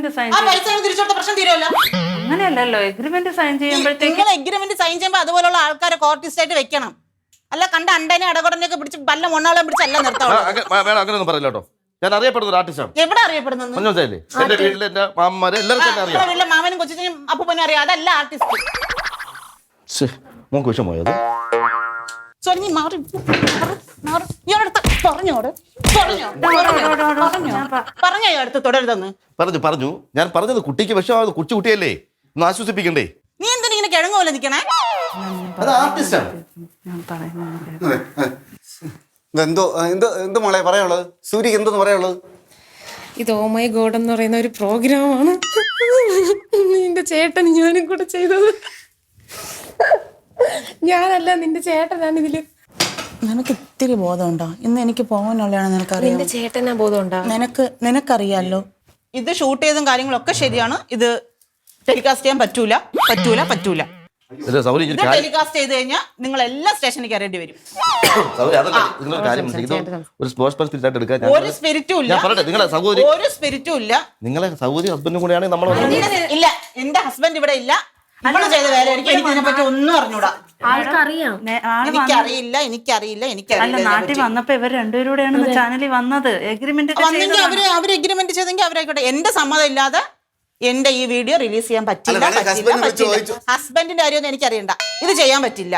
Agreement sign ആ പൈസ തിരിച്ചെടുത്ത പ്രശ്നം തീരുമല്ലോ. അങ്ങനെയല്ലല്ലോ. എഗ്രിമെന്റ് സൈൻ ചെയ്യുമ്പോഴത്തേക്ക് നിങ്ങൾ എഗ്രിമെന്റ് സൈൻ ചെയ്യുമ്പോൾ അതുപോലുള്ള ആൾക്കാരെ കോർട്ടിസ്റ്റ് ആയിട്ട് വെക്കണം. അല്ല കണ്ട അണ്ടനെ അടകൊടനെയൊക്കെ പിടിച്ച് വല്ല മൊണ്ണാളെ പിടിച്ചല്ല നിർത്താവുള്ളൂ. വേണം അങ്ങനെയൊന്നും പറയില്ല കേട്ടോ. ഞാൻ അറിയപ്പെടുന്ന ഒരു ആർട്ടിസ്റ്റാണ്. എവിടെ അറിയപ്പെടുന്നത്? മനസ്സിലായില്ലേ? എന്റെ വീട്ടിൽ എന്റെ മാമന്മാരെ എല്ലാവർക്കും അറിയാം. വീട്ടിലെ മാമനും കൊച്ചിനും അപ്പൂപ്പനും അറിയാം. അതല്ല ആർട്ടിസ്റ്റ്. മോക്ക് വിഷം പോയത് സോറി മാറി പറഞ്ഞോ അടുത്ത് തുടരുതെന്ന് പറഞ്ഞു. ഞാൻ പറഞ്ഞത് കുട്ടിക്ക് വിഷമാവുന്നത് കുട്ടിയല്ലേ, ഒന്ന് ആശ്വസിപ്പിക്കണ്ടേ? നീ എന്തിനാ ഇങ്ങനെ കിഴങ്ങ് പോലെ നിൽക്കണേ? അത് ആർട്ടിസ്റ്റാണ്. ഞാൻ പറയുന്നത് എന്തോ മോളെ പറയാനുള്ളത്? സൂര്യക്ക് എന്തോന്ന് പറയാനുള്ളത്? ഇത് ഓ മൈ ഗോഡ് എന്ന് പറയുന്ന ഒരു പ്രോഗ്രാമാണ് നിന്റെ ചേട്ടൻ ഞാനും കൂടെ ചെയ്തത്. ഞാനല്ല, നിന്റെ ചേട്ടനാണ് ഇതില്. നിനക്ക് ഇത്തിരി ബോധമുണ്ടോ? ഇന്ന് എനിക്ക് പോകാനുള്ളതാണ്. നിനക്കറിയാം, നിന്റെ ചേട്ടനാ ബോധമുണ്ടോ? നിനക്കറിയാലോ. ഇത് ഷൂട്ട് ചെയ്തും കാര്യങ്ങളൊക്കെ ശരിയാണ്. ഇത് ടെലികാസ്റ്റ് ചെയ്യാൻ പറ്റൂല. ടെലികാസ്റ്റ് ചെയ്ത് കഴിഞ്ഞാൽ നിങ്ങൾ എല്ലാ സ്റ്റേഷനിൽ കയറേണ്ടി വരും. ഒരു സ്പോർട്സ് പേഴ്സൺ ആയിട്ട് എടുക്കാൻ ഒരു സ്പിരിറ്റും ഇല്ല. നിങ്ങളെ സഹോദരി ഒരു സ്പിരിറ്റും ഇല്ല. നിങ്ങളെ സഹോദരി ഹസ്ബൻഡും കൂടെയാണ് നമ്മൾ. ഇല്ല, എന്റെ ഹസ്ബൻഡ് ഇവിടെ ഇല്ല. നമ്മൾ ചെയ്ത വേല എനിക്ക് ഇതിനെ പറ്റി ഒന്നും അറിഞ്ഞൂടാ. ആൾക്കറിയാം. എനിക്കറിയില്ല. അല്ല, നാട്ടിൽ വന്നപ്പോ ഇവർ രണ്ടുപേരുടെയാണ് ചാനലിൽ വന്നത്. എഗ്രിമെന്റ് അവര് എഗ്രിമെന്റ് ചെയ്തെങ്കിൽ അവരായിക്കോട്ടെ. എന്റെ സമ്മതം ഇല്ലാതെ എന്റെ ഈ വീഡിയോ റിലീസ് ചെയ്യാൻ പറ്റില്ല. ഹസ്ബൻഡിന്റെ കാര്യമൊന്നും എനിക്കറിയണ്ട. ഇത് ചെയ്യാൻ പറ്റില്ല.